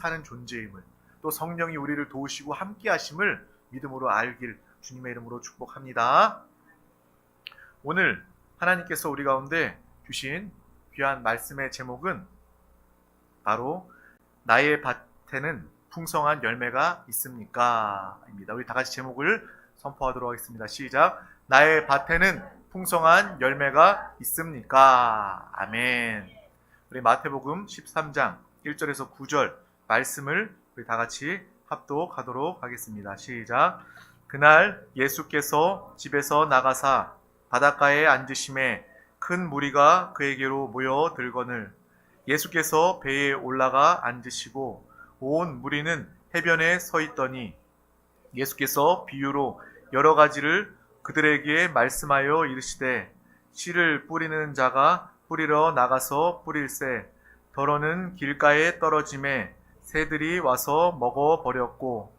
사는 존재임을, 또 성령이 우리를 도우시고 함께 하심을 믿음으로 알길 주님의 이름으로 축복합니다. 오늘 하나님께서 우리 가운데 주신 귀한 말씀의 제목은 바로 나의 밭에는 풍성한 열매가 있습니까? 입니다. 우리 다 같이 제목을 선포하도록 하겠습니다. 시작. 나의 밭에는 풍성한 열매가 있습니까? 아멘. 우리 마태복음 13장 1절에서 9절 말씀을 우리 다 같이 합독하도록 하겠습니다. 시작. 그날 예수께서 집에서 나가사 바닷가에 앉으심에 큰 무리가 그에게로 모여들거늘 예수께서 배에 올라가 앉으시고 온 무리는 해변에 서 있더니 예수께서 비유로 여러 가지를 그들에게 말씀하여 이르시되 씨를 뿌리는 자가 뿌리러 나가서 뿌릴새 더러는 길가에 떨어짐에 새들이 와서 먹어버렸고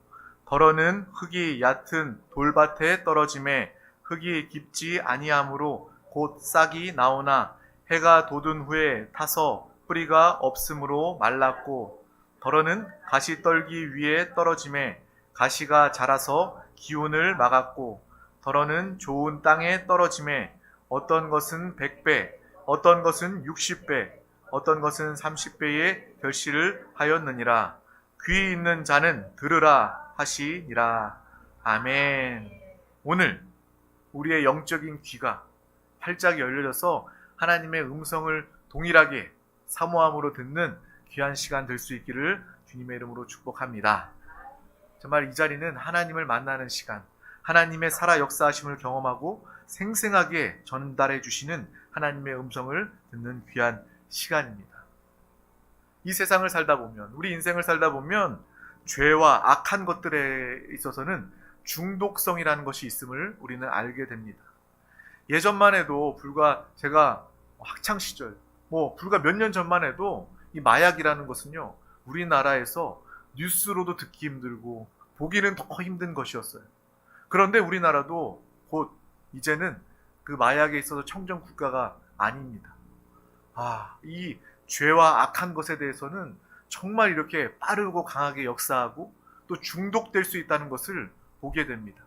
더러는 흙이 얕은 돌밭에 떨어짐에 흙이 깊지 아니하므로 곧 싹이 나오나 해가 돋은 후에 타서 뿌리가 없으므로 말랐고 더러는 가시떨기 위에 떨어짐에 가시가 자라서 기운을 막았고 더러는 좋은 땅에 떨어짐에 어떤 것은 100배, 어떤 것은 60배, 어떤 것은 30배의 결실을 하였느니라. 귀 있는 자는 들으라 하시니라. 아멘. 오늘 우리의 영적인 귀가 활짝 열려져서 하나님의 음성을 동일하게 사모함으로 듣는 귀한 시간 될 수 있기를 주님의 이름으로 축복합니다. 정말 이 자리는 하나님을 만나는 시간, 하나님의 살아 역사하심을 경험하고 생생하게 전달해 주시는 하나님의 음성을 듣는 귀한 시간입니다. 이 세상을 살다 보면, 우리 인생을 살다 보면 죄와 악한 것들에 있어서는 중독성이라는 것이 있음을 우리는 알게 됩니다. 예전만 해도 불과 제가 학창시절, 불과 몇 년 전만 해도 이 마약이라는 것은요, 우리나라에서 뉴스로도 듣기 힘들고 보기는 더 힘든 것이었어요. 그런데 우리나라도 곧 이제는 그 마약에 있어서 청정 국가가 아닙니다. 이 죄와 악한 것에 대해서는 정말 이렇게 빠르고 강하게 역사하고 또 중독될 수 있다는 것을 보게 됩니다.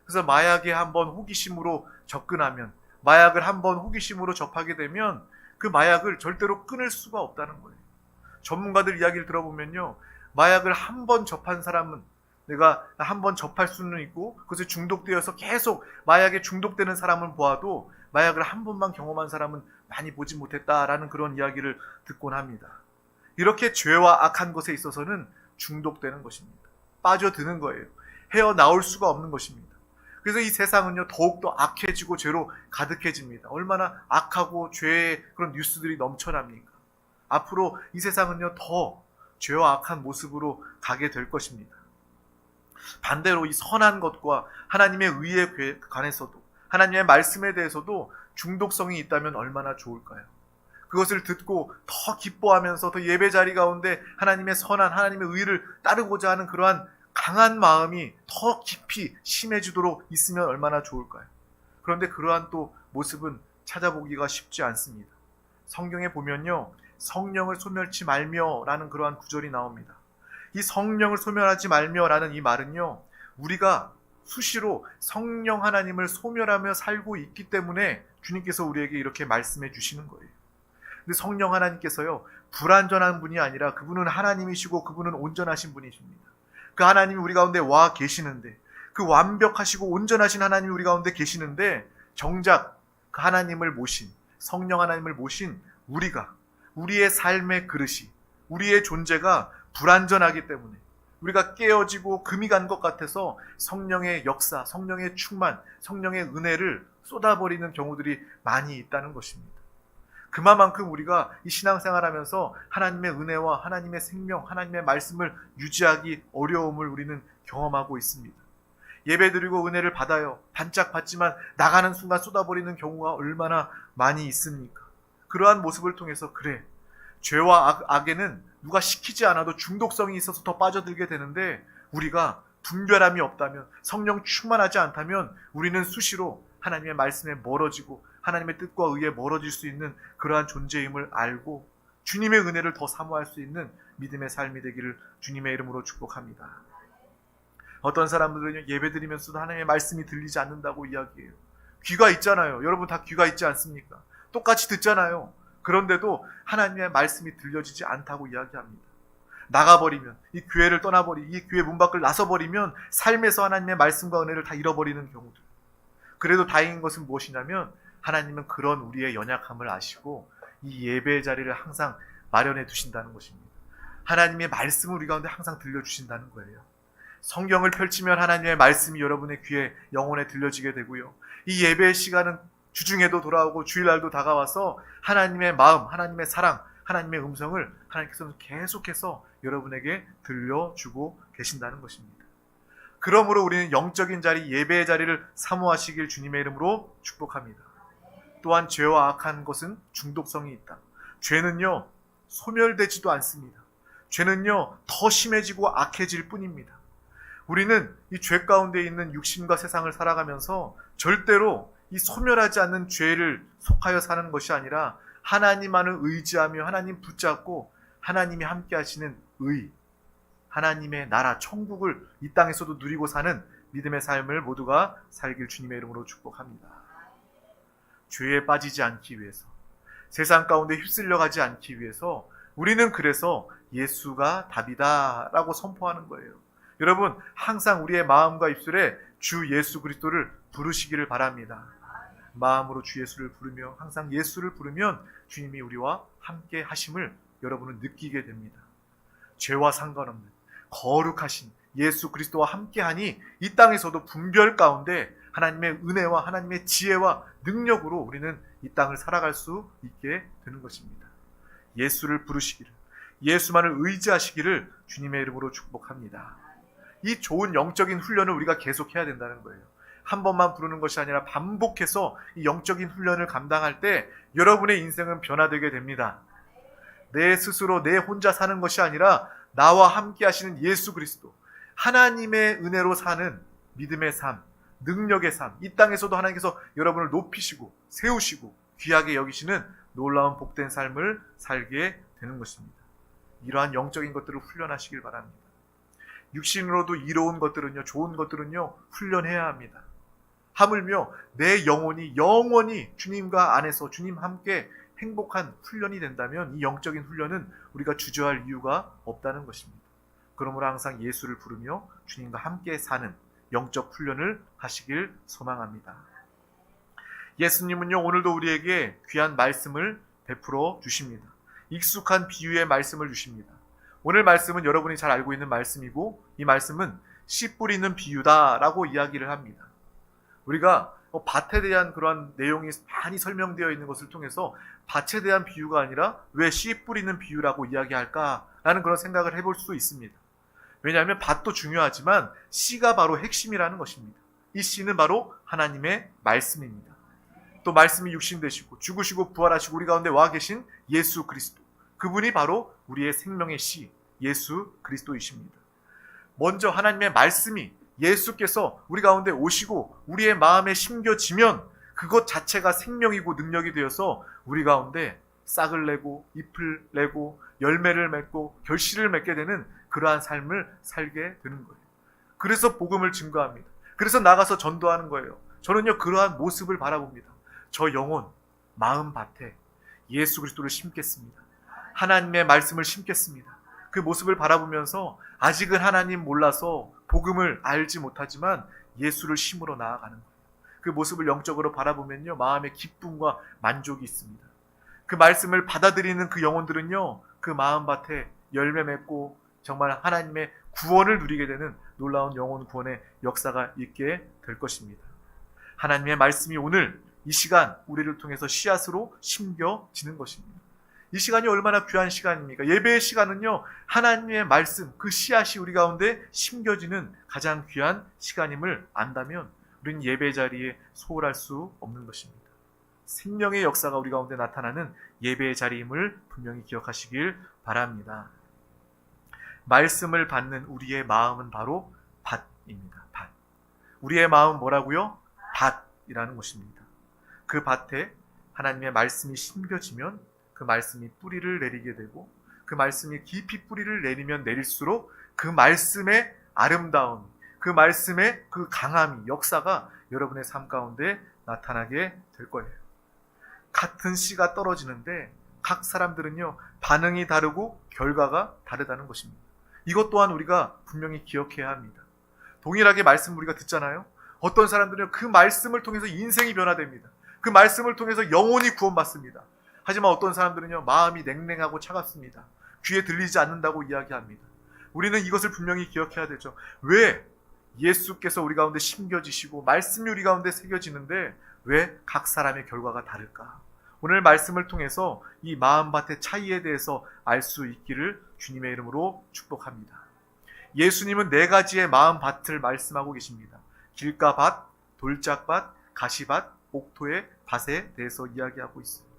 그래서 마약에 한번 호기심으로 접근하면, 마약을 한번 호기심으로 접하게 되면 그 마약을 절대로 끊을 수가 없다는 거예요. 전문가들 이야기를 들어보면요, 마약을 한번 접한 사람은 내가 한번 접할 수는 있고 그것에 중독되어서 계속 마약에 중독되는 사람을 보아도 마약을 한 번만 경험한 사람은 많이 보지 못했다라는 그런 이야기를 듣곤 합니다. 이렇게 죄와 악한 것에 있어서는 중독되는 것입니다. 빠져드는 거예요. 헤어나올 수가 없는 것입니다. 그래서 이 세상은요, 더욱더 악해지고 죄로 가득해집니다. 얼마나 악하고 죄의 그런 뉴스들이 넘쳐납니까? 앞으로 이 세상은요, 더 죄와 악한 모습으로 가게 될 것입니다. 반대로 이 선한 것과 하나님의 의에 관해서도, 하나님의 말씀에 대해서도 중독성이 있다면 얼마나 좋을까요? 그것을 듣고 더 기뻐하면서 더 예배 자리 가운데 하나님의 선한, 하나님의 의를 따르고자 하는 그러한 강한 마음이 더 깊이 심해지도록 있으면 얼마나 좋을까요? 그런데 그러한 또 모습은 찾아보기가 쉽지 않습니다. 성경에 보면요, 성령을 소멸치 말며라는 그러한 구절이 나옵니다. 이 성령을 소멸하지 말며라는 이 말은요, 우리가 수시로 성령 하나님을 소멸하며 살고 있기 때문에 주님께서 우리에게 이렇게 말씀해 주시는 거예요. 근데 성령 하나님께서요, 불완전한 분이 아니라 그분은 하나님이시고 그분은 온전하신 분이십니다. 그 하나님이 우리 가운데 와 계시는데, 그 완벽하시고 온전하신 하나님이 우리 가운데 계시는데, 정작 그 하나님을 모신, 성령 하나님을 모신 우리가, 우리의 삶의 그릇이, 우리의 존재가 불완전하기 때문에 우리가 깨어지고 금이 간 것 같아서 성령의 역사, 성령의 충만, 성령의 은혜를 쏟아버리는 경우들이 많이 있다는 것입니다. 그만큼 우리가 이 신앙생활하면서 하나님의 은혜와 하나님의 생명, 하나님의 말씀을 유지하기 어려움을 우리는 경험하고 있습니다. 예배드리고 은혜를 받아요. 반짝 받지만 나가는 순간 쏟아버리는 경우가 얼마나 많이 있습니까? 그러한 모습을 통해서 그래, 죄와 악에는 누가 시키지 않아도 중독성이 있어서 더 빠져들게 되는데, 우리가 분별함이 없다면, 성령 충만하지 않다면 우리는 수시로 하나님의 말씀에 멀어지고 하나님의 뜻과 의에 멀어질 수 있는 그러한 존재임을 알고 주님의 은혜를 더 사모할 수 있는 믿음의 삶이 되기를 주님의 이름으로 축복합니다. 어떤 사람들은 예배드리면서도 하나님의 말씀이 들리지 않는다고 이야기해요. 귀가 있잖아요. 여러분 다 귀가 있지 않습니까? 똑같이 듣잖아요. 그런데도 하나님의 말씀이 들려지지 않다고 이야기합니다. 나가버리면, 이 교회를 이 교회 문 밖을 나서버리면 삶에서 하나님의 말씀과 은혜를 다 잃어버리는 경우들. 그래도 다행인 것은 무엇이냐면 하나님은 그런 우리의 연약함을 아시고 이 예배의 자리를 항상 마련해 두신다는 것입니다. 하나님의 말씀을 우리 가운데 항상 들려주신다는 거예요. 성경을 펼치면 하나님의 말씀이 여러분의 귀에, 영혼에 들려지게 되고요. 이 예배의 시간은 주중에도 돌아오고 주일날도 다가와서 하나님의 마음, 하나님의 사랑, 하나님의 음성을 하나님께서는 계속해서 여러분에게 들려주고 계신다는 것입니다. 그러므로 우리는 영적인 자리, 예배의 자리를 사모하시길 주님의 이름으로 축복합니다. 또한 죄와 악한 것은 중독성이 있다. 죄는요, 소멸되지도 않습니다. 죄는요, 더 심해지고 악해질 뿐입니다. 우리는 이 죄 가운데 있는 육신과 세상을 살아가면서 절대로 이 소멸하지 않는 죄를 속하여 사는 것이 아니라 하나님만을 의지하며 하나님 붙잡고 하나님이 함께 하시는 하나님의 나라, 천국을 이 땅에서도 누리고 사는 믿음의 삶을 모두가 살길 주님의 이름으로 축복합니다. 죄에 빠지지 않기 위해서, 세상 가운데 휩쓸려가지 않기 위해서 우리는 그래서 예수가 답이다 라고 선포하는 거예요. 여러분, 항상 우리의 마음과 입술에 주 예수 그리스도를 부르시기를 바랍니다. 마음으로 주 예수를 부르며 항상 예수를 부르면 주님이 우리와 함께 하심을 여러분은 느끼게 됩니다. 죄와 상관없는 거룩하신 예수 그리스도와 함께하니 이 땅에서도 분별 가운데 하나님의 은혜와 하나님의 지혜와 능력으로 우리는 이 땅을 살아갈 수 있게 되는 것입니다. 예수를 부르시기를, 예수만을 의지하시기를 주님의 이름으로 축복합니다. 이 좋은 영적인 훈련을 우리가 계속해야 된다는 거예요. 한 번만 부르는 것이 아니라 반복해서 이 영적인 훈련을 감당할 때 여러분의 인생은 변화되게 됩니다. 내 스스로 내 혼자 사는 것이 아니라 나와 함께 하시는 예수 그리스도, 하나님의 은혜로 사는 믿음의 삶, 능력의 삶, 이 땅에서도 하나님께서 여러분을 높이시고 세우시고 귀하게 여기시는 놀라운 복된 삶을 살게 되는 것입니다. 이러한 영적인 것들을 훈련하시길 바랍니다. 육신으로도 이로운 것들은요, 좋은 것들은요, 훈련해야 합니다. 하물며 내 영혼이 영원히 주님과 안에서 주님 함께 행복한 훈련이 된다면 이 영적인 훈련은 우리가 주저할 이유가 없다는 것입니다. 그러므로 항상 예수를 부르며 주님과 함께 사는 영적 훈련을 하시길 소망합니다. 예수님은요, 오늘도 우리에게 귀한 말씀을 베풀어 주십니다. 익숙한 비유의 말씀을 주십니다. 오늘 말씀은 여러분이 잘 알고 있는 말씀이고 이 말씀은 씨 뿌리는 비유다라고 이야기를 합니다. 우리가 밭에 대한 그러한 내용이 많이 설명되어 있는 것을 통해서 밭에 대한 비유가 아니라 왜 씨 뿌리는 비유라고 이야기할까라는 그런 생각을 해볼 수 있습니다. 왜냐하면 밭도 중요하지만 씨가 바로 핵심이라는 것입니다. 이 씨는 바로 하나님의 말씀입니다. 또 말씀이 육신 되시고 죽으시고 부활하시고 우리 가운데 와 계신 예수 그리스도, 그분이 바로 우리의 생명의 씨 예수 그리스도이십니다. 먼저 하나님의 말씀이 예수께서 우리 가운데 오시고 우리의 마음에 심겨지면 그것 자체가 생명이고 능력이 되어서 우리 가운데 싹을 내고 잎을 내고 열매를 맺고 결실을 맺게 되는 그러한 삶을 살게 되는 거예요. 그래서 복음을 증거합니다. 그래서 나가서 전도하는 거예요. 저는요, 그러한 모습을 바라봅니다. 저 영혼, 마음밭에 예수 그리스도를 심겠습니다. 하나님의 말씀을 심겠습니다. 그 모습을 바라보면서 아직은 하나님 몰라서 복음을 알지 못하지만 예수를 심으러 나아가는 거예요. 그 모습을 영적으로 바라보면요, 마음의 기쁨과 만족이 있습니다. 그 말씀을 받아들이는 그 영혼들은요, 그 마음밭에 열매 맺고 정말 하나님의 구원을 누리게 되는 놀라운 영혼 구원의 역사가 있게 될 것입니다. 하나님의 말씀이 오늘 이 시간 우리를 통해서 씨앗으로 심겨지는 것입니다. 이 시간이 얼마나 귀한 시간입니까? 예배의 시간은요, 하나님의 말씀, 그 씨앗이 우리 가운데 심겨지는 가장 귀한 시간임을 안다면 우리는 예배 자리에 소홀할 수 없는 것입니다. 생명의 역사가 우리 가운데 나타나는 예배의 자리임을 분명히 기억하시길 바랍니다. 말씀을 받는 우리의 마음은 바로 밭입니다. 밭. 우리의 마음 뭐라고요? 밭이라는 것입니다. 그 밭에 하나님의 말씀이 심겨지면 그 말씀이 뿌리를 내리게 되고 그 말씀이 깊이 뿌리를 내리면 내릴수록 그 말씀의 아름다움, 그 말씀의 그 강함이, 역사가 여러분의 삶 가운데 나타나게 될 거예요. 같은 씨가 떨어지는데 각 사람들은요, 반응이 다르고 결과가 다르다는 것입니다. 이것 또한 우리가 분명히 기억해야 합니다. 동일하게 말씀 우리가 듣잖아요. 어떤 사람들은 그 말씀을 통해서 인생이 변화됩니다. 그 말씀을 통해서 영혼이 구원받습니다. 하지만 어떤 사람들은요, 마음이 냉랭하고 차갑습니다. 귀에 들리지 않는다고 이야기합니다. 우리는 이것을 분명히 기억해야 되죠. 왜 예수께서 우리 가운데 심겨지시고 말씀이 우리 가운데 새겨지는데 왜 각 사람의 결과가 다를까? 오늘 말씀을 통해서 이 마음밭의 차이에 대해서 알 수 있기를 주님의 이름으로 축복합니다. 예수님은 4가지의 마음밭을 말씀하고 계십니다. 길가밭, 돌짝밭, 가시밭, 옥토의 밭에 대해서 이야기하고 있습니다.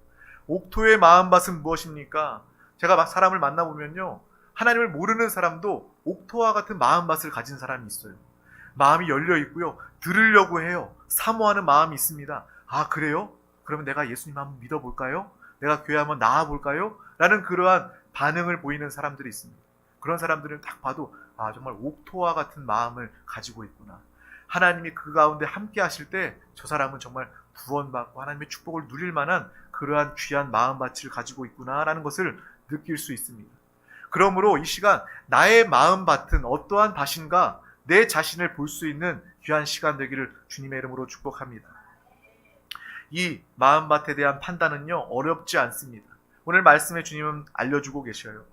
옥토의 마음밭은 무엇입니까? 제가 막 사람을 만나보면요, 하나님을 모르는 사람도 옥토와 같은 마음밭을 가진 사람이 있어요. 마음이 열려 있고요, 들으려고 해요. 사모하는 마음이 있습니다. 아, 그래요? 그러면 내가 예수님 한번 믿어볼까요? 내가 교회 한번 나와볼까요? 라는 그러한 반응을 보이는 사람들이 있습니다. 그런 사람들은 딱 봐도 아, 정말 옥토와 같은 마음을 가지고 있구나. 하나님이 그 가운데 함께 하실 때 저 사람은 정말 구원받고 하나님의 축복을 누릴 만한 그러한 귀한 마음밭을 가지고 있구나라는 것을 느낄 수 있습니다. 그러므로 이 시간 나의 마음밭은 어떠한 밭인가, 내 자신을 볼 수 있는 귀한 시간 되기를 주님의 이름으로 축복합니다. 이 마음밭에 대한 판단은요, 어렵지 않습니다. 오늘 말씀에 주님은 알려주고 계셔요.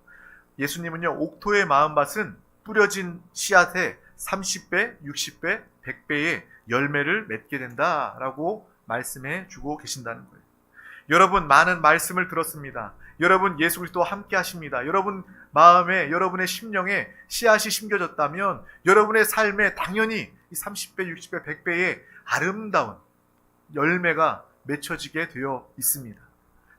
예수님은요, 옥토의 마음밭은 뿌려진 씨앗에 30배, 60배, 100배의 열매를 맺게 된다라고 말씀해 주고 계신다는 거예요. 여러분, 많은 말씀을 들었습니다. 여러분, 예수 그리스도와 함께 하십니다. 여러분 마음에, 여러분의 심령에 씨앗이 심겨졌다면 여러분의 삶에 당연히 이 30배, 60배, 100배의 아름다운 열매가 맺혀지게 되어 있습니다.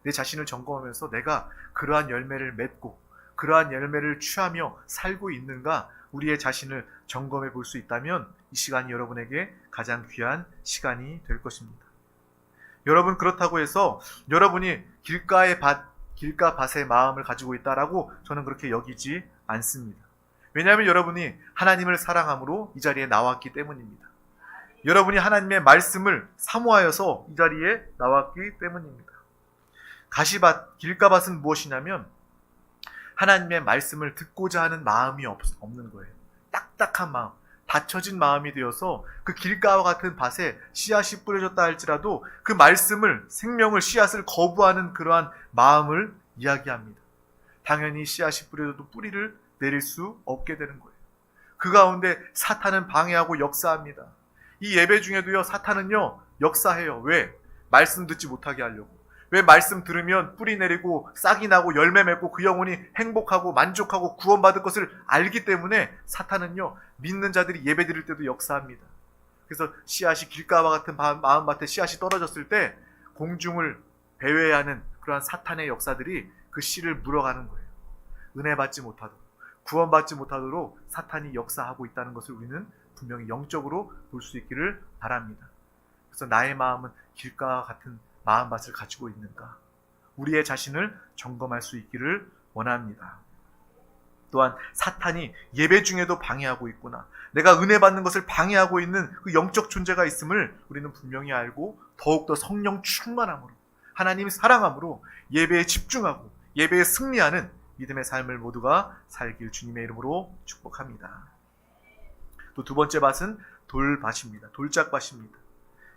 내 자신을 점검하면서 내가 그러한 열매를 맺고 그러한 열매를 취하며 살고 있는가, 우리의 자신을 점검해 볼 수 있다면 이 시간이 여러분에게 가장 귀한 시간이 될 것입니다. 여러분, 그렇다고 해서 여러분이 길가밭의 마음을 가지고 있다라고 저는 그렇게 여기지 않습니다. 왜냐하면 여러분이 하나님을 사랑함으로 이 자리에 나왔기 때문입니다. 여러분이 하나님의 말씀을 사모하여서 이 자리에 나왔기 때문입니다. 가시밭, 길가밭은 무엇이냐면 하나님의 말씀을 듣고자 하는 마음이 없는 거예요. 딱딱한 마음, 닫혀진 마음이 되어서 그 길가와 같은 밭에 씨앗이 뿌려졌다 할지라도 그 말씀을, 생명을, 씨앗을 거부하는 그러한 마음을 이야기합니다. 당연히 씨앗이 뿌려져도 뿌리를 내릴 수 없게 되는 거예요. 그 가운데 사탄은 방해하고 역사합니다. 이 예배 중에도요, 사탄은요 역사해요. 왜? 말씀 듣지 못하게 하려고. 왜? 말씀 들으면 뿌리 내리고 싹이 나고 열매 맺고 그 영혼이 행복하고 만족하고 구원받을 것을 알기 때문에 사탄은요, 믿는 자들이 예배 드릴 때도 역사합니다. 그래서 씨앗이 길가와 같은 마음밭에 씨앗이 떨어졌을 때 공중을 배회하는 그러한 사탄의 역사들이 그 씨를 물어가는 거예요. 은혜 받지 못하도록, 구원받지 못하도록 사탄이 역사하고 있다는 것을 우리는 분명히 영적으로 볼 수 있기를 바랍니다. 그래서 나의 마음은 길가와 같은 마음밭을 가지고 있는가, 우리의 자신을 점검할 수 있기를 원합니다. 또한 사탄이 예배 중에도 방해하고 있구나, 내가 은혜 받는 것을 방해하고 있는 그 영적 존재가 있음을 우리는 분명히 알고 더욱더 성령 충만함으로, 하나님 사랑함으로 예배에 집중하고 예배에 승리하는 믿음의 삶을 모두가 살길 주님의 이름으로 축복합니다. 또 두 번째 밭은 돌밭입니다. 돌짝밭입니다.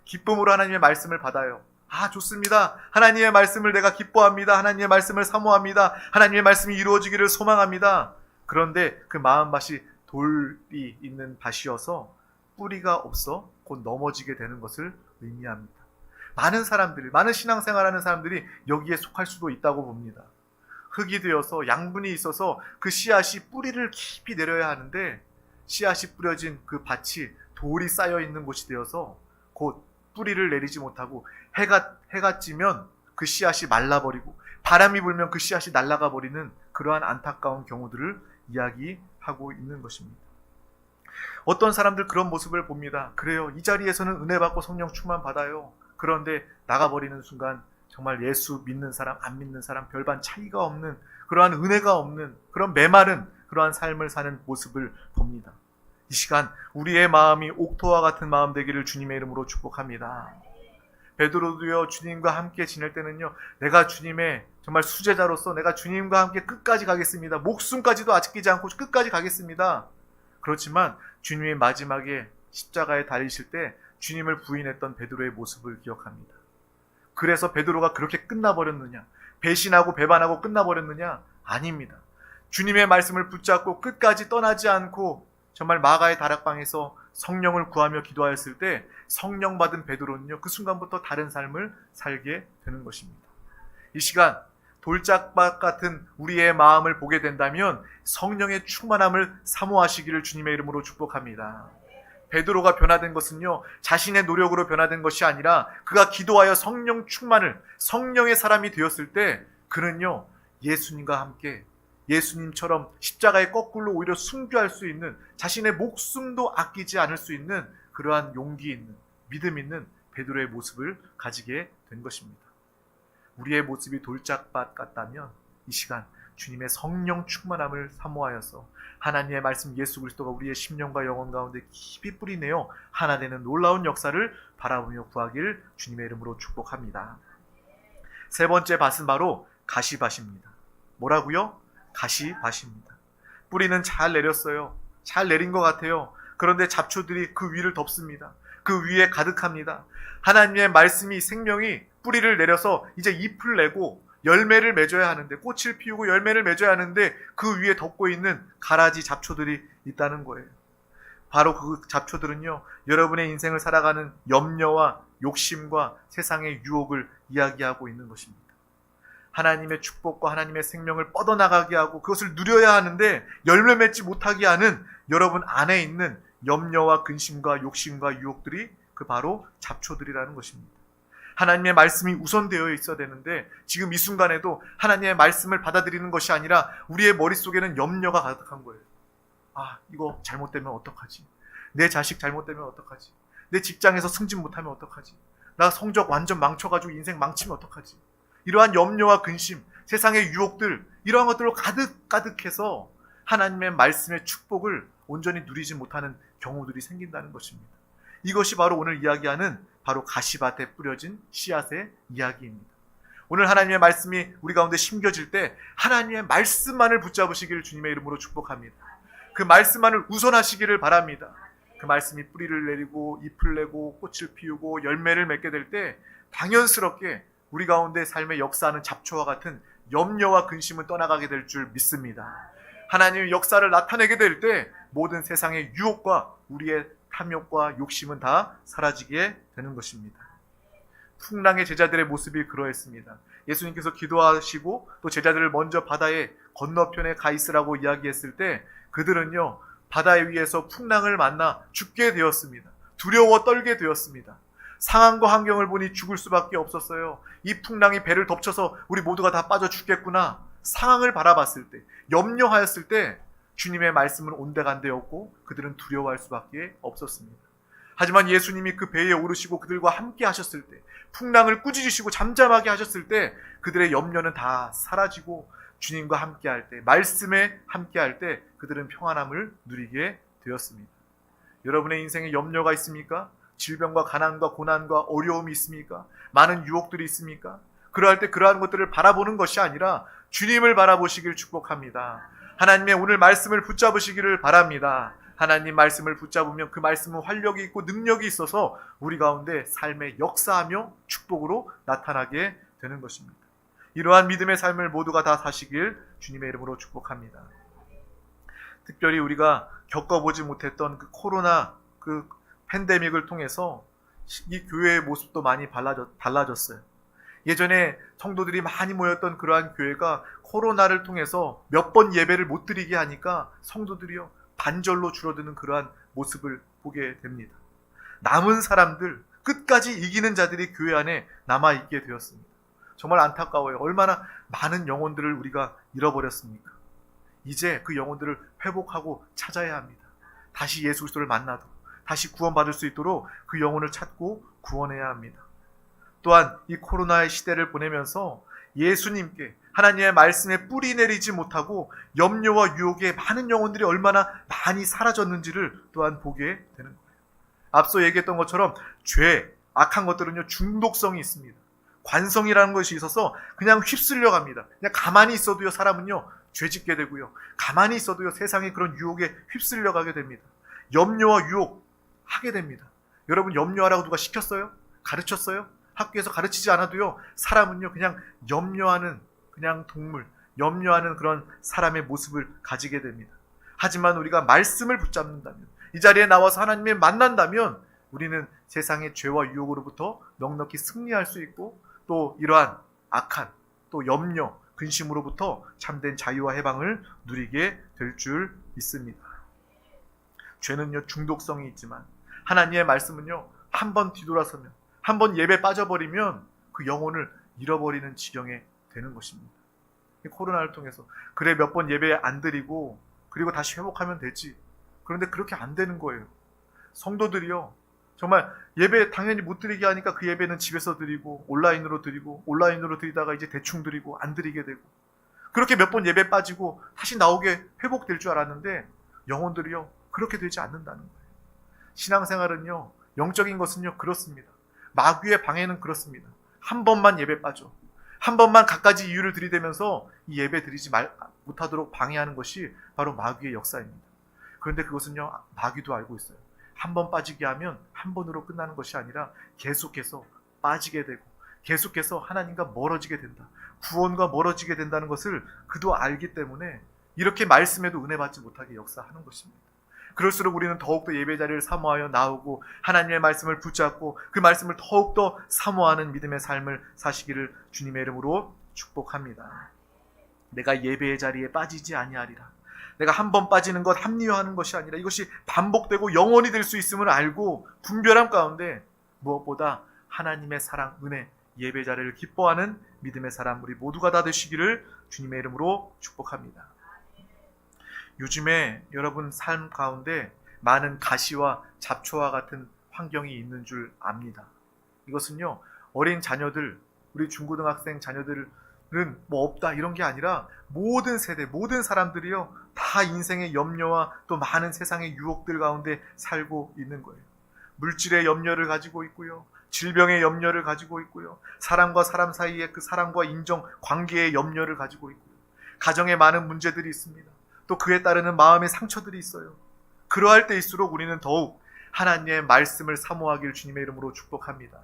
기쁨으로 하나님의 말씀을 받아요. 아, 좋습니다. 하나님의 말씀을 내가 기뻐합니다. 하나님의 말씀을 사모합니다. 하나님의 말씀이 이루어지기를 소망합니다. 그런데 그 마음밭이 돌이 있는 밭이어서 뿌리가 없어 곧 넘어지게 되는 것을 의미합니다. 많은 사람들이, 많은 신앙생활하는 사람들이 여기에 속할 수도 있다고 봅니다. 흙이 되어서 양분이 있어서 그 씨앗이 뿌리를 깊이 내려야 하는데 씨앗이 뿌려진 그 밭이 돌이 쌓여 있는 곳이 되어서 곧 뿌리를 내리지 못하고 해가 찌면 그 씨앗이 말라버리고 바람이 불면 그 씨앗이 날아가 버리는 그러한 안타까운 경우들을 이야기하고 있는 것입니다. 어떤 사람들 그런 모습을 봅니다. 그래요, 이 자리에서는 은혜 받고 성령 충만 받아요. 그런데 나가버리는 순간 정말 예수 믿는 사람, 안 믿는 사람 별반 차이가 없는 그러한 은혜가 없는 그런 메마른 그러한 삶을 사는 모습을 봅니다. 이 시간 우리의 마음이 옥토와 같은 마음 되기를 주님의 이름으로 축복합니다. 베드로도요, 주님과 함께 지낼 때는요, 내가 주님의 정말 수제자로서 내가 주님과 함께 끝까지 가겠습니다. 목숨까지도 아끼지 않고 끝까지 가겠습니다. 그렇지만 주님이 마지막에 십자가에 달리실 때 주님을 부인했던 베드로의 모습을 기억합니다. 그래서 베드로가 그렇게 끝나버렸느냐? 배신하고 배반하고 끝나버렸느냐? 아닙니다. 주님의 말씀을 붙잡고 끝까지 떠나지 않고 정말 마가의 다락방에서 성령을 구하며 기도하였을 때 성령 받은 베드로는요, 그 순간부터 다른 삶을 살게 되는 것입니다. 이 시간 돌짝밭 같은 우리의 마음을 보게 된다면 성령의 충만함을 사모하시기를 주님의 이름으로 축복합니다. 베드로가 변화된 것은요, 자신의 노력으로 변화된 것이 아니라 그가 기도하여 성령 충만을, 성령의 사람이 되었을 때 그는요, 예수님과 함께 예수님처럼 십자가의 거꾸로 오히려 순교할 수 있는, 자신의 목숨도 아끼지 않을 수 있는 그러한 용기 있는, 믿음 있는 베드로의 모습을 가지게 된 것입니다. 우리의 모습이 돌짝밭 같다면 이 시간 주님의 성령 충만함을 사모하여서 하나님의 말씀 예수 그리스도가 우리의 심령과 영혼 가운데 깊이 뿌리내어 하나 되는 놀라운 역사를 바라보며 구하길 주님의 이름으로 축복합니다. 세 번째 밭은 바로 가시밭입니다. 뭐라고요? 가시밭입니다. 뿌리는 잘 내렸어요. 잘 내린 것 같아요. 그런데 잡초들이 그 위를 덮습니다. 그 위에 가득합니다. 하나님의 말씀이, 생명이 뿌리를 내려서 이제 잎을 내고 열매를 맺어야 하는데, 꽃을 피우고 열매를 맺어야 하는데 그 위에 덮고 있는 가라지 잡초들이 있다는 거예요. 바로 그 잡초들은요, 여러분의 인생을 살아가는 염려와 욕심과 세상의 유혹을 이야기하고 있는 것입니다. 하나님의 축복과 하나님의 생명을 뻗어나가게 하고 그것을 누려야 하는데 열매 맺지 못하게 하는 여러분 안에 있는 염려와 근심과 욕심과 유혹들이 그 바로 잡초들이라는 것입니다. 하나님의 말씀이 우선되어 있어야 되는데 지금 이 순간에도 하나님의 말씀을 받아들이는 것이 아니라 우리의 머릿속에는 염려가 가득한 거예요. 아, 이거 잘못되면 어떡하지? 내 자식 잘못되면 어떡하지? 내 직장에서 승진 못하면 어떡하지? 나 성적 완전 망쳐가지고 인생 망치면 어떡하지? 이러한 염려와 근심, 세상의 유혹들, 이러한 것들로 가득해서 하나님의 말씀의 축복을 온전히 누리지 못하는 경우들이 생긴다는 것입니다. 이것이 바로 오늘 이야기하는 바로 가시밭에 뿌려진 씨앗의 이야기입니다. 오늘 하나님의 말씀이 우리 가운데 심겨질 때 하나님의 말씀만을 붙잡으시기를 주님의 이름으로 축복합니다. 그 말씀만을 우선하시기를 바랍니다. 그 말씀이 뿌리를 내리고 잎을 내고 꽃을 피우고 열매를 맺게 될 때 당연스럽게 우리 가운데 삶의 역사하는 잡초와 같은 염려와 근심은 떠나가게 될 줄 믿습니다. 하나님의 역사를 나타내게 될 때 모든 세상의 유혹과 우리의 탐욕과 욕심은 다 사라지게 되는 것입니다. 풍랑의 제자들의 모습이 그러했습니다. 예수님께서 기도하시고 또 제자들을 먼저 바다의 건너편에 가 있으라고 이야기했을 때 그들은요, 바다 위에서 풍랑을 만나 죽게 되었습니다. 두려워 떨게 되었습니다. 상황과 환경을 보니 죽을 수밖에 없었어요. 이 풍랑이 배를 덮쳐서 우리 모두가 다 빠져 죽겠구나. 상황을 바라봤을 때, 염려하였을 때 주님의 말씀은 온데간데였고 그들은 두려워할 수밖에 없었습니다. 하지만 예수님이 그 배에 오르시고 그들과 함께 하셨을 때, 풍랑을 꾸짖으시고 잠잠하게 하셨을 때 그들의 염려는 다 사라지고 주님과 함께 할 때, 말씀에 함께 할 때 그들은 평안함을 누리게 되었습니다. 여러분의 인생에 염려가 있습니까? 질병과 가난과 고난과 어려움이 있습니까? 많은 유혹들이 있습니까? 그러할 때 그러한 것들을 바라보는 것이 아니라 주님을 바라보시길 축복합니다. 하나님의 오늘 말씀을 붙잡으시기를 바랍니다. 하나님 말씀을 붙잡으면 그 말씀은 활력이 있고 능력이 있어서 우리 가운데 삶의 역사하며 축복으로 나타나게 되는 것입니다. 이러한 믿음의 삶을 모두가 다 사시길 주님의 이름으로 축복합니다. 특별히 우리가 겪어보지 못했던 그 코로나 그 팬데믹을 통해서 이 교회의 모습도 많이 달라졌어요. 예전에 성도들이 많이 모였던 그러한 교회가 코로나를 통해서 몇 번 예배를 못 드리게 하니까 성도들이요, 반절로 줄어드는 그러한 모습을 보게 됩니다. 남은 사람들, 끝까지 이기는 자들이 교회 안에 남아있게 되었습니다. 정말 안타까워요. 얼마나 많은 영혼들을 우리가 잃어버렸습니까? 이제 그 영혼들을 회복하고 찾아야 합니다. 다시 예수 그리스도를 만나도 다시 구원받을 수 있도록 그 영혼을 찾고 구원해야 합니다. 또한 이 코로나의 시대를 보내면서 예수님께, 하나님의 말씀에 뿌리 내리지 못하고 염려와 유혹에 많은 영혼들이 얼마나 많이 사라졌는지를 또한 보게 되는 거예요. 앞서 얘기했던 것처럼 죄, 악한 것들은요 중독성이 있습니다. 관성이라는 것이 있어서 그냥 휩쓸려 갑니다. 그냥 가만히 있어도요 사람은요 죄짓게 되고요. 가만히 있어도요 세상의 그런 유혹에 휩쓸려 가게 됩니다. 염려와 유혹 하게 됩니다. 여러분 염려하라고 누가 시켰어요? 가르쳤어요? 학교에서 가르치지 않아도요 사람은요 그냥 염려하는 그냥 동물, 염려하는 그런 사람의 모습을 가지게 됩니다. 하지만 우리가 말씀을 붙잡는다면, 이 자리에 나와서 하나님을 만난다면 우리는 세상의 죄와 유혹으로부터 넉넉히 승리할 수 있고 또 이러한 악한 또 염려, 근심으로부터 참된 자유와 해방을 누리게 될 줄 믿습니다. 죄는요 중독성이 있지만 하나님의 말씀은요 한번 뒤돌아서면, 한번 예배 빠져버리면 그 영혼을 잃어버리는 지경에 되는 것입니다. 코로나를 통해서 그래 몇 번 예배 안 드리고 그리고 다시 회복하면 되지. 그런데 그렇게 안 되는 거예요. 성도들이요 정말 예배 당연히 못 드리게 하니까 그 예배는 집에서 드리고 온라인으로 드리다가 이제 대충 드리고 안 드리게 되고 그렇게 몇 번 예배 빠지고 다시 나오게 회복될 줄 알았는데 영혼들이요 그렇게 되지 않는다는 거예요. 신앙생활은요 영적인 것은요 그렇습니다. 마귀의 방해는 그렇습니다. 한 번만 예배 빠져, 한 번만 갖가지 이유를 들이대면서 이 예배 드리지 못하도록 방해하는 것이 바로 마귀의 역사입니다. 그런데 그것은요 마귀도 알고 있어요. 한 번 빠지게 하면 한 번으로 끝나는 것이 아니라 계속해서 빠지게 되고 계속해서 하나님과 멀어지게 된다, 구원과 멀어지게 된다는 것을 그도 알기 때문에 이렇게 말씀에도 은혜 받지 못하게 역사하는 것입니다. 그럴수록 우리는 더욱더 예배 자리를 사모하여 나오고 하나님의 말씀을 붙잡고 그 말씀을 더욱더 사모하는 믿음의 삶을 사시기를 주님의 이름으로 축복합니다. 내가 예배의 자리에 빠지지 아니하리라. 내가 한 번 빠지는 것 합리화하는 것이 아니라 이것이 반복되고 영원히 될 수 있음을 알고 분별함 가운데 무엇보다 하나님의 사랑, 은혜, 예배 자리를 기뻐하는 믿음의 사람 우리 모두가 다 되시기를 주님의 이름으로 축복합니다. 요즘에 여러분 삶 가운데 많은 가시와 잡초와 같은 환경이 있는 줄 압니다. 이것은요 어린 자녀들, 우리 중고등학생 자녀들은 뭐 없다 이런 게 아니라 모든 세대, 모든 사람들이요 다 인생의 염려와 또 많은 세상의 유혹들 가운데 살고 있는 거예요. 물질의 염려를 가지고 있고요, 질병의 염려를 가지고 있고요, 사람과 사람 사이의 그 사랑과 인정, 관계의 염려를 가지고 있고요, 가정에 많은 문제들이 있습니다. 또 그에 따르는 마음의 상처들이 있어요. 그러할 때일수록 우리는 더욱 하나님의 말씀을 사모하길 주님의 이름으로 축복합니다.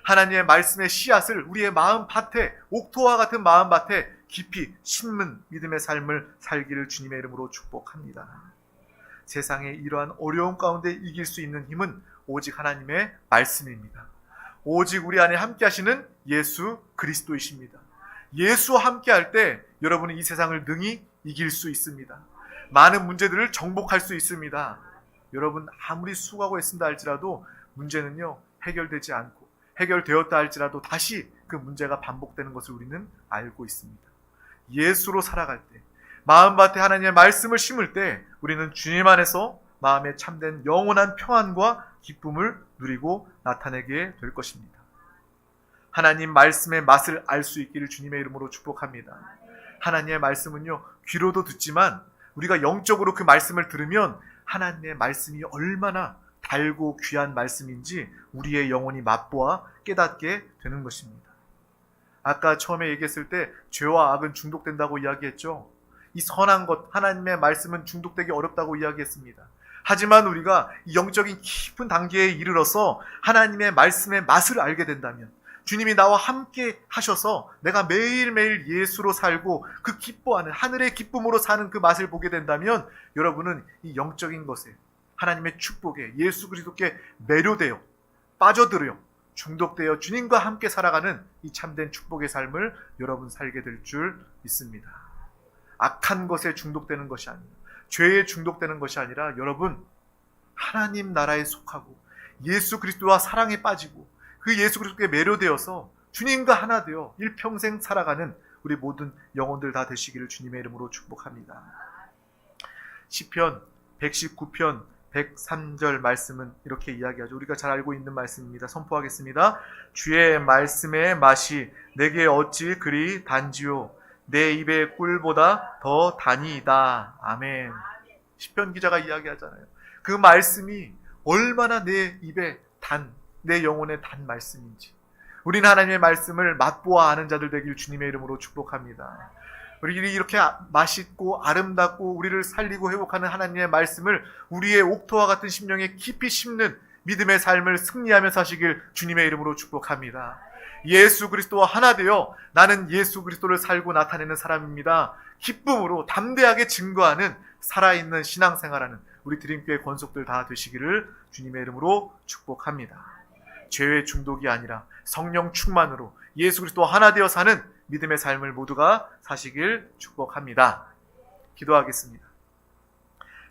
하나님의 말씀의 씨앗을 우리의 마음밭에, 옥토와 같은 마음밭에 깊이 심는 믿음의 삶을 살기를 주님의 이름으로 축복합니다. 세상의 이러한 어려움 가운데 이길 수 있는 힘은 오직 하나님의 말씀입니다. 오직 우리 안에 함께 하시는 예수 그리스도이십니다. 예수와 함께 할 때 여러분은 이 세상을 능히 이길 수 있습니다. 많은 문제들을 정복할 수 있습니다. 여러분 아무리 수고하고 애쓴다 할지라도 문제는요 해결되지 않고 해결되었다 할지라도 다시 그 문제가 반복되는 것을 우리는 알고 있습니다. 예수로 살아갈 때, 마음밭에 하나님의 말씀을 심을 때 우리는 주님 안에서 마음에 참된 영원한 평안과 기쁨을 누리고 나타내게 될 것입니다. 하나님 말씀의 맛을 알 수 있기를 주님의 이름으로 축복합니다. 하나님의 말씀은요 귀로도 듣지만 우리가 영적으로 그 말씀을 들으면 하나님의 말씀이 얼마나 달고 귀한 말씀인지 우리의 영혼이 맛보아 깨닫게 되는 것입니다. 아까 처음에 얘기했을 때 죄와 악은 중독된다고 이야기했죠. 이 선한 것 하나님의 말씀은 중독되기 어렵다고 이야기했습니다. 하지만 우리가 영적인 깊은 단계에 이르러서 하나님의 말씀의 맛을 알게 된다면, 주님이 나와 함께 하셔서 내가 매일매일 예수로 살고 그 기뻐하는 하늘의 기쁨으로 사는 그 맛을 보게 된다면 여러분은 이 영적인 것에, 하나님의 축복에, 예수 그리스도께 매료되어 빠져들어요 중독되어 주님과 함께 살아가는 이 참된 축복의 삶을 여러분 살게 될 줄 믿습니다. 악한 것에 중독되는 것이 아니라, 죄에 중독되는 것이 아니라 여러분 하나님 나라에 속하고 예수 그리스도와 사랑에 빠지고 그 예수 그리스도께 매료되어서 주님과 하나 되어 일평생 살아가는 우리 모든 영혼들 다 되시기를 주님의 이름으로 축복합니다. 시편 119편 103절 말씀은 이렇게 이야기하죠. 우리가 잘 알고 있는 말씀입니다. 선포하겠습니다. 주의 말씀의 맛이 내게 어찌 그리 단지요. 내 입의 꿀보다 더 단이이다. 아멘. 시편 기자가 이야기하잖아요. 그 말씀이 얼마나 내 입에 단, 내 영혼에 단 말씀인지. 우리는 하나님의 말씀을 맛보아 아는 자들 되길 주님의 이름으로 축복합니다. 우리들이 이렇게 맛있고 아름답고 우리를 살리고 회복하는 하나님의 말씀을 우리의 옥토와 같은 심령에 깊이 심는 믿음의 삶을 승리하며 사시길 주님의 이름으로 축복합니다. 예수 그리스도와 하나 되어 나는 예수 그리스도를 살고 나타내는 사람입니다. 기쁨으로 담대하게 증거하는 살아있는 신앙생활하는 우리 드림교회 권속들 다 되시기를 주님의 이름으로 축복합니다. 죄의 중독이 아니라 성령 충만으로 예수 그리스도와 하나 되어 사는 믿음의 삶을 모두가 사시길 축복합니다. 기도하겠습니다.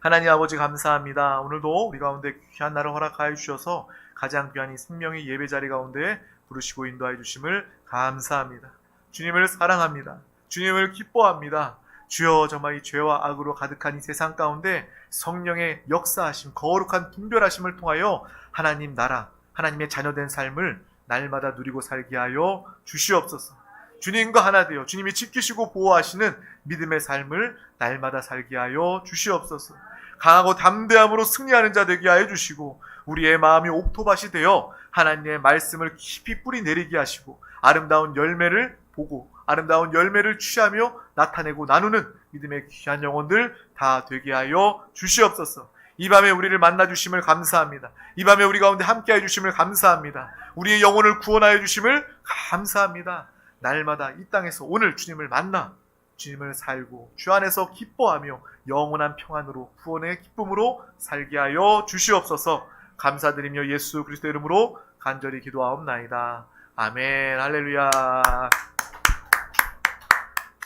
하나님 아버지 감사합니다. 오늘도 우리 가운데 귀한 날을 허락하여 주셔서 가장 귀한 이 생명의 예배 자리 가운데 부르시고 인도하여 주심을 감사합니다. 주님을 사랑합니다. 주님을 기뻐합니다. 주여, 정말 이 죄와 악으로 가득한 이 세상 가운데 성령의 역사하심, 거룩한 분별하심을 통하여 하나님 나라, 하나님의 자녀된 삶을 날마다 누리고 살게 하여 주시옵소서. 주님과 하나 되어 주님이 지키시고 보호하시는 믿음의 삶을 날마다 살게 하여 주시옵소서. 강하고 담대함으로 승리하는 자 되게 하여 주시고 우리의 마음이 옥토밭이 되어 하나님의 말씀을 깊이 뿌리 내리게 하시고 아름다운 열매를 보고 아름다운 열매를 취하며 나타내고 나누는 믿음의 귀한 영혼들 다 되게 하여 주시옵소서. 이 밤에 우리를 만나 주심을 감사합니다. 이 밤에 우리 가운데 함께해 주심을 감사합니다. 우리의 영혼을 구원하여 주심을 감사합니다. 날마다 이 땅에서 오늘 주님을 만나 주님을 살고 주 안에서 기뻐하며 영원한 평안으로 구원의 기쁨으로 살게 하여 주시옵소서. 감사드리며 예수 그리스도 이름으로 간절히 기도하옵나이다. 아멘. 할렐루야.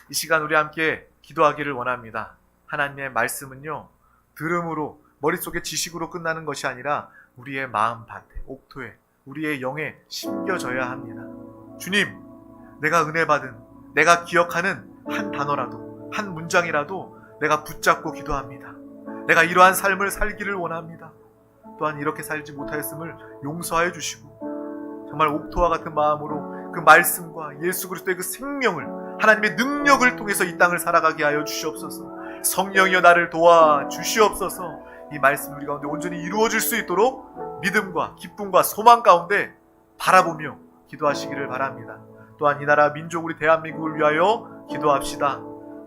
이 시간 우리 함께 기도하기를 원합니다. 하나님의 말씀은요, 들음으로 머릿속에 지식으로 끝나는 것이 아니라 우리의 마음밭에, 옥토에, 우리의 영에 심겨져야 합니다. 주님, 내가 은혜 받은, 내가 기억하는 한 단어라도, 한 문장이라도 내가 붙잡고 기도합니다. 내가 이러한 삶을 살기를 원합니다. 또한 이렇게 살지 못하였음을 용서하여 주시고 정말 옥토와 같은 마음으로 그 말씀과 예수 그리스도의 그 생명을, 하나님의 능력을 통해서 이 땅을 살아가게 하여 주시옵소서. 성령이여 나를 도와 주시옵소서. 이 말씀 우리 가운데 온전히 이루어질 수 있도록 믿음과 기쁨과 소망 가운데 바라보며 기도하시기를 바랍니다. 또한 이 나라 민족 우리 대한민국을 위하여 기도합시다.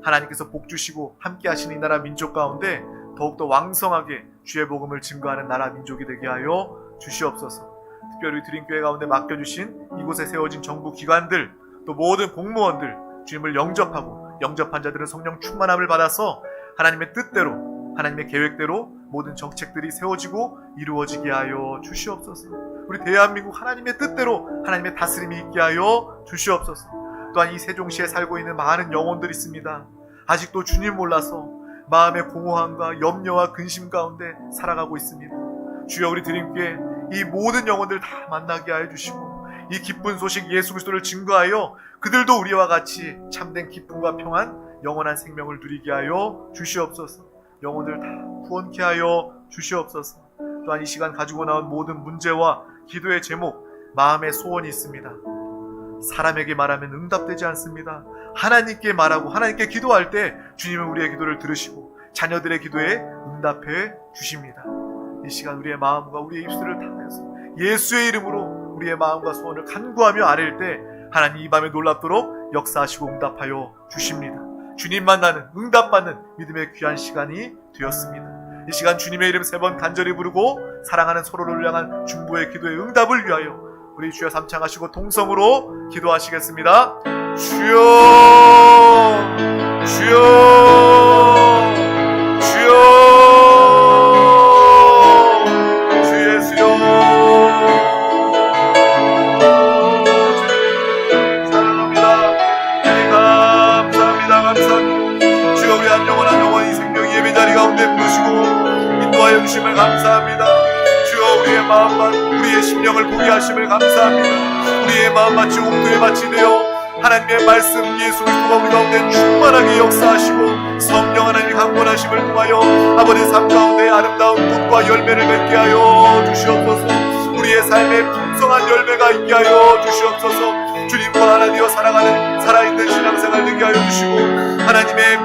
하나님께서 복 주시고 함께 하시는 이 나라 민족 가운데 더욱더 왕성하게 주의 복음을 증거하는 나라 민족이 되게 하여 주시옵소서. 특별히 드림교회 가운데 맡겨주신 이곳에 세워진 정부 기관들, 또 모든 공무원들 주님을 영접하고 영접한 자들은 성령 충만함을 받아서 하나님의 뜻대로, 하나님의 계획대로 모든 정책들이 세워지고 이루어지게 하여 주시옵소서. 우리 대한민국 하나님의 뜻대로 하나님의 다스림이 있게 하여 주시옵소서. 또한 이 세종시에 살고 있는 많은 영혼들이 있습니다. 아직도 주님 몰라서 마음의 공허함과 염려와 근심 가운데 살아가고 있습니다. 주여, 우리 드림교회 이 모든 영혼들 다 만나게 하여 주시고 이 기쁜 소식 예수 그리스도를 증거하여 그들도 우리와 같이 참된 기쁨과 평안, 영원한 생명을 누리게 하여 주시옵소서. 영혼들 다 구원케 하여 주시옵소서. 또한 이 시간 가지고 나온 모든 문제와 기도의 제목, 마음의 소원이 있습니다. 사람에게 말하면 응답되지 않습니다. 하나님께 말하고 하나님께 기도할 때 주님은 우리의 기도를 들으시고 자녀들의 기도에 응답해 주십니다. 이 시간 우리의 마음과 우리의 입술을 다해서 예수의 이름으로 우리의 마음과 소원을 간구하며 아뢰일 때 하나님 이 밤에 놀랍도록 역사하시고 응답하여 주십니다. 주님 만나는, 응답받는 믿음의 귀한 시간이 되었습니다. 이 시간 주님의 이름 3번 간절히 부르고 사랑하는 서로를 향한 중보의 기도의 응답을 위하여 우리 주여 삼창하시고 동성으로 기도하시겠습니다. 주여, 주여, 주여, 주 예수여, 사랑합니다. 네, 감사합니다. 감사합니다. 주여, 우리 한 영혼 한 영혼 이 생명 예배 자리 가운데 부르시고 인도하여 주심을 감사합니다. 주여, 우리의 마음만, 우리의 심령을 보게 하심을 감사합니다. 우리의 마음밭이 옥토의 밭이 되어 하나님의 말씀 예수 그리스도가 우리 가운데 충만하게 역사하시고 성령 하나님의 강권하심을 통하여 아버지 삶 가운데 아름다운 꽃과 열매를 맺게 하여 주시옵소서. 우리의 삶에 풍성한 열매가 있게 하여 주시옵소서. 주님과 하나 되어 살아가는 살아있는 신앙생활 되게 하여 주시고 하나님의